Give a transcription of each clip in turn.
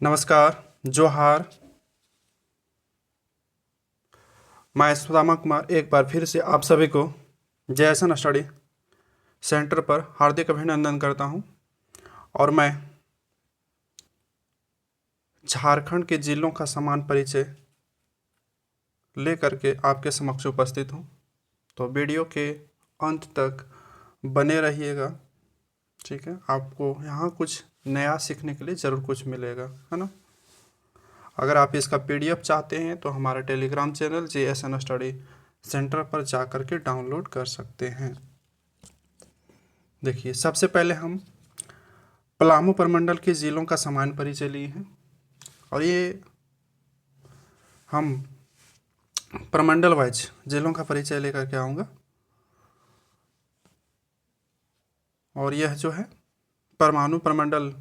नमस्कार, जोहार। मैं सुदामा कुमार एक बार फिर से आप सभी को जयसन स्टडी सेंटर पर हार्दिक अभिनंदन करता हूं और मैं झारखंड के जिलों का समान परिचय लेकर के आपके समक्ष उपस्थित हूं। तो वीडियो के अंत तक बने रहिएगा, ठीक है। आपको यहाँ कुछ नया सीखने के लिए ज़रूर कुछ मिलेगा, है ना। अगर आप इसका PDF चाहते हैं तो हमारा Telegram channel JSN study centre पर जा कर के डाउनलोड कर सकते हैं। देखिए, सबसे पहले हम पलामू प्रमंडल के ज़िलों का सामान्य परिचय लिए हैं और ये हम प्रमंडल वाइज ज़िलों का परिचय लेकर के आऊँगा। और यह जो है परमाणु प्रमंडल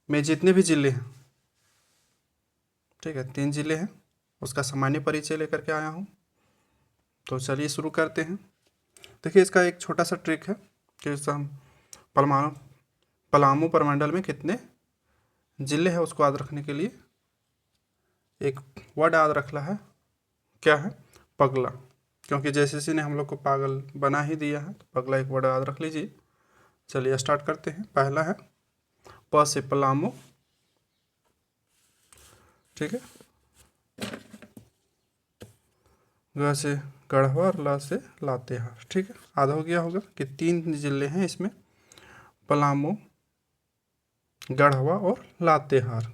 में जितने भी ज़िले हैं, ठीक है, 3 ज़िले हैं, उसका सामान्य परिचय लेकर के आया हूँ। तो चलिए शुरू करते हैं। देखिए, इसका एक छोटा सा ट्रिक है कि हम पलामू प्रमंडल में कितने ज़िले हैं उसको याद रखने के लिए एक वर्ड याद रखना है। क्या है? पगला। क्योंकि JCC ने हम लोग को पागल बना ही दिया है, तो पगला एक वर्ड याद रख लीजिए। चलिए स्टार्ट करते हैं। पहला है प से पलामू, ठीक है, ग से गढ़वा और ल से लातेहार, ठीक है। आधा हो गया होगा कि 3 ज़िले हैं इसमें, पलामू, गढ़वा और लातेहार।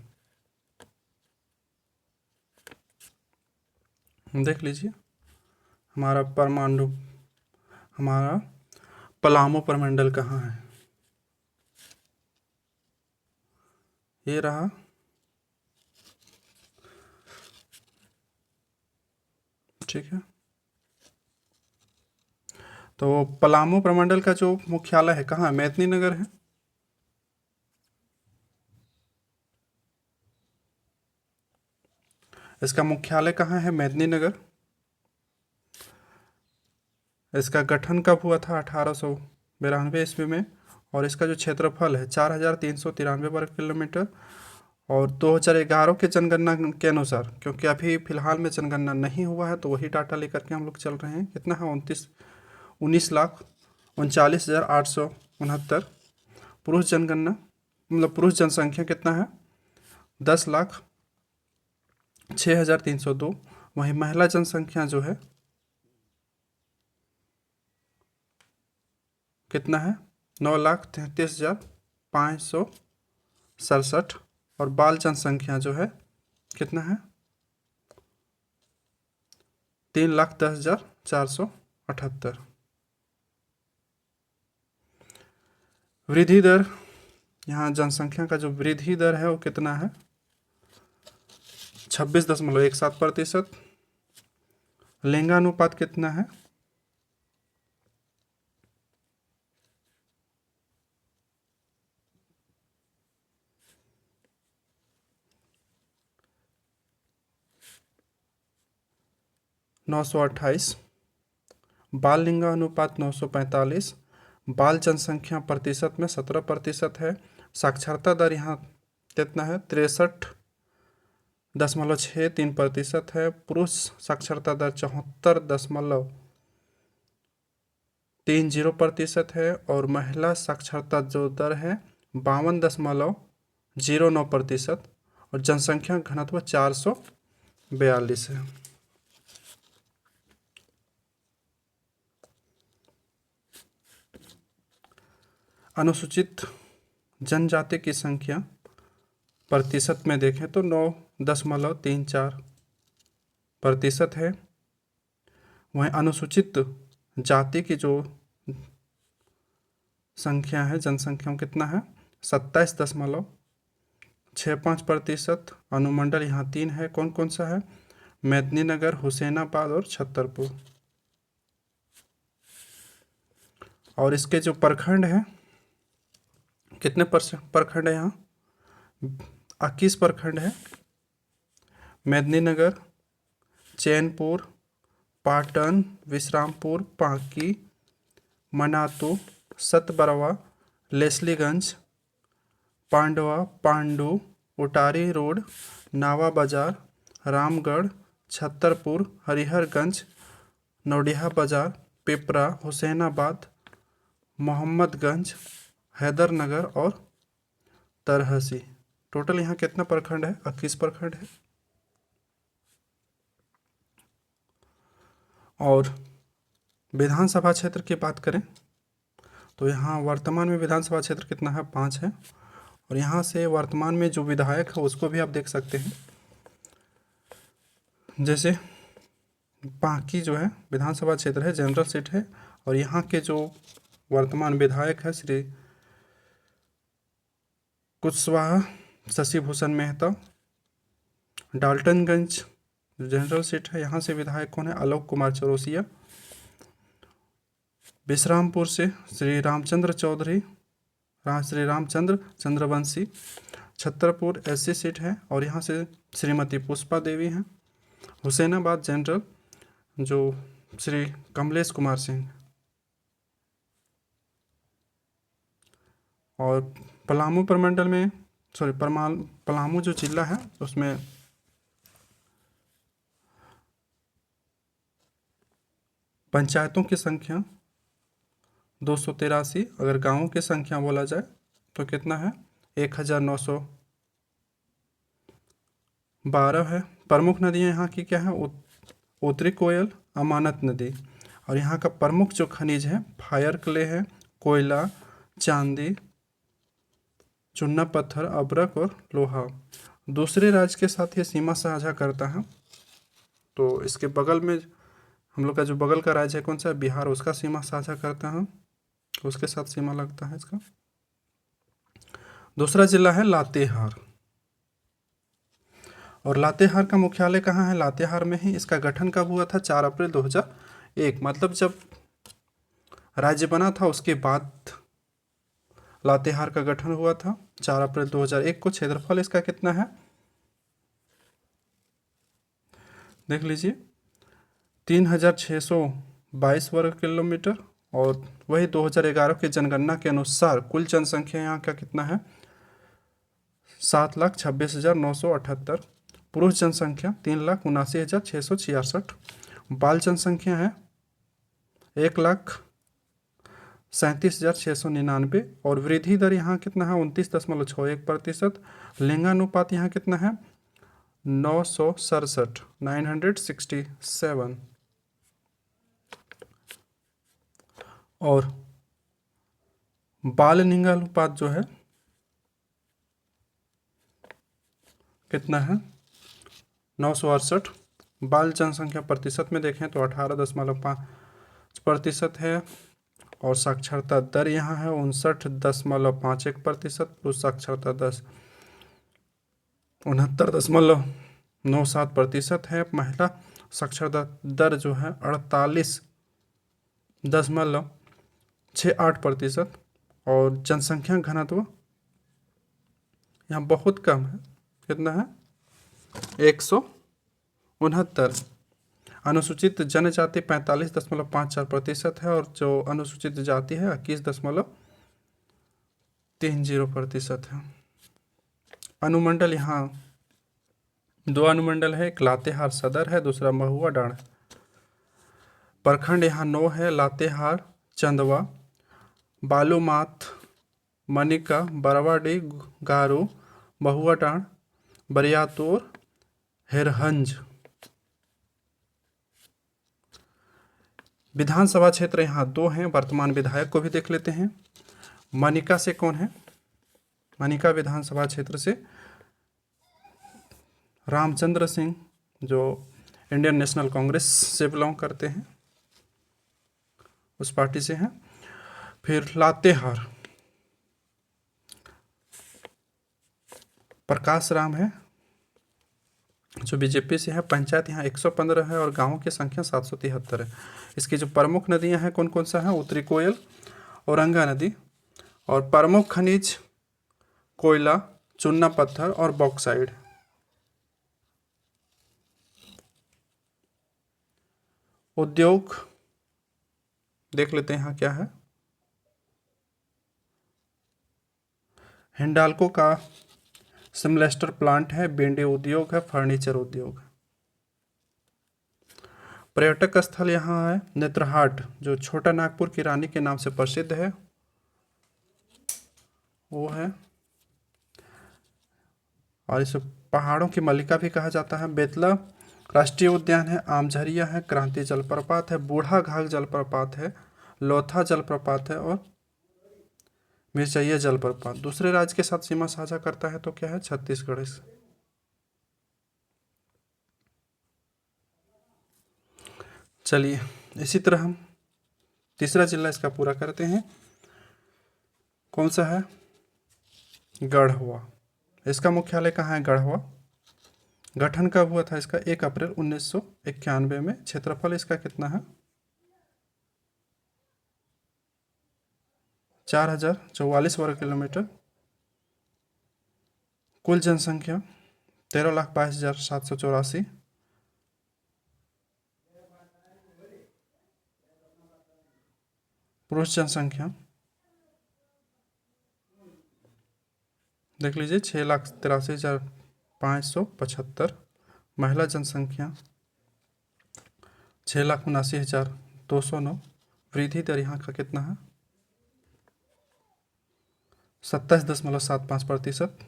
देख लीजिए, हमारा पलामू प्रमंडल कहाँ है। ये रहा, ठीक है। तो पलामू प्रमंडल का जो मुख्यालय है कहाँ है? मेदिनीनगर है। इसका मुख्यालय कहाँ है? मेदिनीनगर। इसका गठन कब हुआ था? 1892 ईस्वी में। और इसका जो क्षेत्रफल है 4393 वर्ग किलोमीटर। और 2011 के जनगणना के अनुसार, क्योंकि अभी फिलहाल में जनगणना नहीं हुआ है तो वही डाटा लेकर के हम लोग चल रहे हैं। कितना है? 19,39,869। पुरुष जनगणना मतलब पुरुष जनसंख्या कितना है? 10,06,302। वहीं महिला जनसंख्या जो है कितना है? 9,33,567। और बाल जनसंख्या जो है कितना है? 3,10,478। वृद्धि दर, यहाँ जनसंख्या का जो वृद्धि दर है वो कितना है? 26.17%। लिंगानुपात कितना है? 928। बाल लिंगानुपात 945। बाल जनसंख्या प्रतिशत में 17% है। साक्षरता दर यहाँ कितना है? 63.63% है। पुरुष साक्षरता दर 74.30% है। और महिला साक्षरता जो दर है 52.09%। और जनसंख्या घनत्व 442 है। अनुसूचित जनजाति की संख्या प्रतिशत में देखें तो 9.34% है। वहीं अनुसूचित जाति की जो संख्या है, जनसंख्या कितना है? 27.65%। अनुमंडल यहाँ 3 है। कौन कौन सा है? मेदिनीनगर, हुसैनाबाद और छतरपुर। और इसके जो प्रखंड है, कितने प्रखंड है यहाँ? 21 प्रखंड है। मेदिनीनगर, चैनपुर, पाटन, विश्रामपुर, पांकी, मनातू, सतबरवा, लेस्लीगंज, पांडवा, पांडु, उटारी रोड, नावा बाजार, रामगढ़, छतरपुर, हरिहरगंज, नौडिया बाजार, पिपरा, हुसैनाबाद, मोहम्मदगंज, हैदरनगर और तरहसी। टोटल यहाँ कितना प्रखंड है? 21 प्रखंड है। और विधानसभा क्षेत्र की बात करें तो यहाँ वर्तमान में विधानसभा क्षेत्र कितना है? 5 है। और यहाँ से वर्तमान में जो विधायक है उसको भी आप देख सकते हैं। जैसे बाकी जो है विधानसभा क्षेत्र है, जनरल सीट है, और यहाँ के जो वर्तमान विधायक है श्री कुशवाहा शशि भूषण मेहता। डाल्टनगंज जनरल सीट है, यहाँ से विधायक कौन है? आलोक कुमार चौरसिया। विश्रामपुर से श्री रामचंद्र चौधरी, श्री रामचंद्र चंद्रवंशी। छतरपुर एससी सीट है और यहाँ से श्रीमती पुष्पा देवी हैं। हुसैनाबाद जनरल जो श्री कमलेश कुमार सिंह। और पलामू प्रमंडल में पलामू जो जिला है उसमें पंचायतों की संख्या 283। अगर गांवों की संख्या बोला जाए तो कितना है? 1912 है। प्रमुख नदियां यहाँ की क्या है? उत्तरी कोयल, अमानत नदी। और यहाँ का प्रमुख जो खनिज है फायर क्ले है, कोयला, चांदी, चूना पत्थर, अब्रक और लोहा। दूसरे राज्य के साथ ये सीमा साझा करता है। तो इसके बगल में हम लोग का जो बगल का राज्य है कौन सा? बिहार, उसका सीमा साझा करता है, उसके साथ सीमा लगता है इसका। दूसरा जिला है लातेहार। और लातेहार का मुख्यालय कहाँ है? लातेहार में ही। इसका गठन कब हुआ था? 4 अप्रैल 2001। मतलब जब राज्य बना था उसके बाद लातेहार का गठन हुआ था 4 अप्रैल 2001 को। क्षेत्रफल इसका कितना है? देख लीजिए, 3622 वर्ग किलोमीटर। और वही 2011 की जनगणना के अनुसार कुल जनसंख्या यहाँ का कितना है? 7,26,978। पुरुष जनसंख्या 3,79,666। बाल जनसंख्या है 1,37,699। और वृद्धि दर यहाँ कितना है? 29.61%। लिंगानुपात यहाँ कितना है? 967, 967। और बाल लिंगानुपात जो है कितना है? 968। बाल जनसंख्या प्रतिशत में देखें तो 18.5% है। और साक्षरता दर यहाँ है 59.51%। पुरुष साक्षरता दर 69.97% है। महिला साक्षरता दर जो है 48.68%। और जनसंख्या घनत्व यहाँ बहुत कम है। कितना है? 169। अनुसूचित जनजाति 45.54% है। और जो अनुसूचित जाति है 21.30% है। अनुमंडल यहाँ 2 अनुमंडल है, एक लातेहार सदर है, दूसरा महुआ डांड। प्रखंड यहाँ 9 है, लातेहार, चंदवा, बालूमाथ, मनिका, बरवाडी, गारू, महुआ डांड, बरियातोर, हिरहंज। विधानसभा क्षेत्र यहाँ 2 हैं। वर्तमान विधायक को भी देख लेते हैं। मनिका से कौन है? मनिका विधानसभा क्षेत्र से रामचंद्र सिंह जो इंडियन नेशनल कांग्रेस से बिलोंग करते हैं, उस पार्टी से हैं। फिर लातेहार प्रकाश राम है जो बीजेपी से है। पंचायत यहाँ 115 है और गांवों की संख्या 773 है। इसकी जो प्रमुख नदियां हैं कौन कौन सा है? उत्तरी कोयल, औरंगा नदी। और प्रमुख खनिज कोयला, चूना पत्थर और बॉक्साइड। उद्योग देख लेते हैं यहाँ क्या है। हिंडाल्को का सिमलेस्टर प्लांट है, बेंडे उद्योग है, फर्नीचर उद्योग है। पर्यटक स्थल यहाँ है नेत्रहाट, जो छोटा नागपुर की रानी के नाम से प्रसिद्ध है, वो है। और इसे पहाड़ों की मल्लिका भी कहा जाता है। बेतला राष्ट्रीय उद्यान है, आमझरिया है, क्रांति जलप्रपात है, बूढ़ा घाघ जलप्रपात है, लोथा जलप्रपात है और मिर्चैया जलप्रपात। दूसरे राज्य के साथ सीमा साझा करता है तो क्या है, छत्तीसगढ़ से। चलिए इसी तरह हम तीसरा जिला इसका पूरा करते हैं। कौन सा है, गढ़वा। इसका मुख्यालय कहाँ है, गढ़वा। गठन कब हुआ था इसका, 1 अप्रैल 1991 में। क्षेत्रफल इसका कितना है, 4044 वर्ग किलोमीटर। कुल जनसंख्या 13,22,784। पुरुष जनसंख्या देख लीजिए 6,83,575। महिला जनसंख्या 6,79,209। वृद्धि दर यहाँ का कितना है, 27.75%।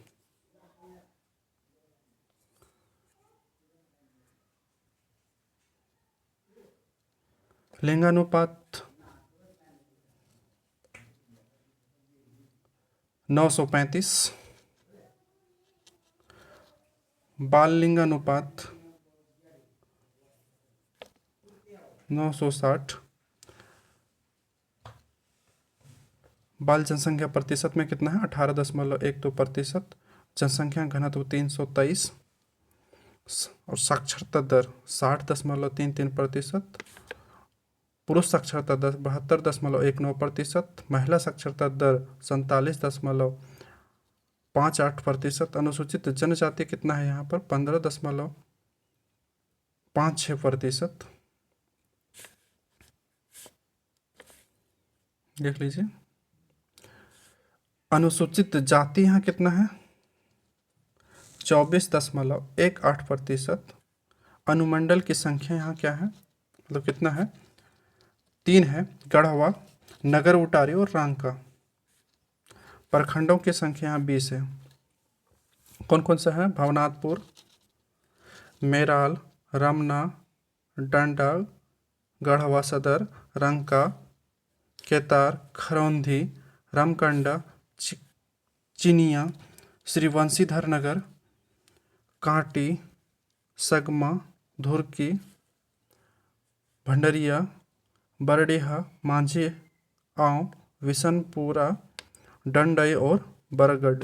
लिंगानुपात 935। बाल लिंगानुपात 960। बाल जनसंख्या प्रतिशत में कितना है, 18.12%। जनसंख्या घनत्व 323 और साक्षरता दर 60.33%। पुरुष साक्षरता दर 72.19%। महिला साक्षरता दर 47.58%। अनुसूचित जनजाति कितना है यहाँ पर, 15.56%। देख लीजिए। अनुसूचित जाति यहाँ कितना है, 24.18%। अनुमंडल की संख्या यहाँ क्या है, मतलब कितना है, 3 है, गढ़वा, नगर उटारी और रांका। प्रखंडों की संख्या यहाँ 20 है। कौन कौन सा है, भवनाथपुर, मेराल, रमना, डंडा, गढ़वा सदर, रंका, केतार, खरौंधी, रामकंडा, चिनिया, श्री वंशीधर नगर, कांटी, सगमा, धुरकी, भंडरिया, बरडीहा, मांझी, आंव, विशनपुरा, डंडई और बरगढ़।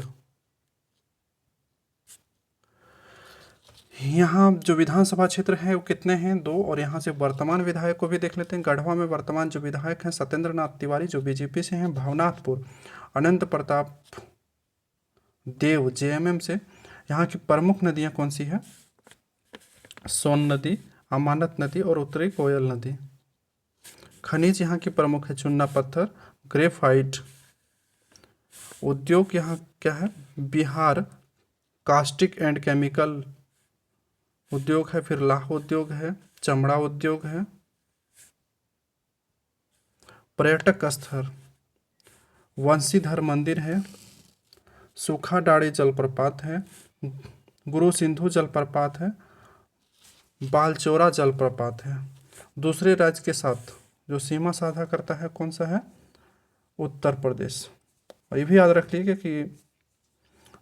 यहाँ जो विधानसभा क्षेत्र है वो कितने हैं, 2। और यहाँ से वर्तमान विधायक को भी देख लेते हैं। गढ़वा में वर्तमान जो विधायक हैं सत्येंद्र नाथ तिवारी, जो बीजेपी से हैं। भवनाथपुर अनंत प्रताप देव, जेएमएम से। यहाँ की प्रमुख नदियाँ कौन सी है, सोन नदी, अमानत नदी और उत्तरी कोयल नदी। खनिज यहाँ की प्रमुख है, चूना पत्थर, ग्रेफाइट। उद्योग यहाँ क्या है, बिहार कास्टिक एंड केमिकल उद्योग है, फिर लाह उद्योग है, चमड़ा उद्योग है। पर्यटक स्थल वंशीधर मंदिर है, सूखा डाड़ी जलप्रपात है, गुरु सिंधु जलप्रपात है, बालचोरा जलप्रपात है। दूसरे राज्य के साथ जो सीमा साझा करता है कौन सा है, उत्तर प्रदेश। और ये भी याद रखिएगा कि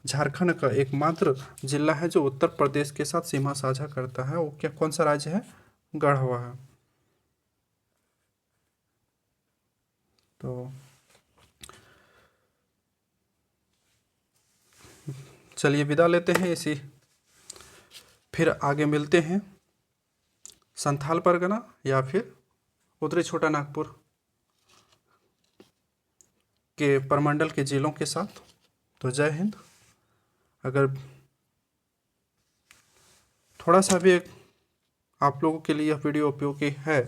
झारखंड का एकमात्र जिला है जो उत्तर प्रदेश के साथ सीमा साझा करता है, वो क्या, कौन सा राज्य है, गढ़वा है। तो चलिए विदा लेते हैं इसी, फिर आगे मिलते हैं संथाल परगना या फिर उत्तरी छोटा नागपुर के प्रमंडल के जिलों के साथ। तो जय हिंद। अगर थोड़ा सा भी आप लोगों के लिए यह वीडियो उपयोगी है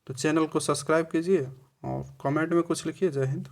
तो चैनल को सब्सक्राइब कीजिए और कमेंट में कुछ लिखिए। जय हिंद।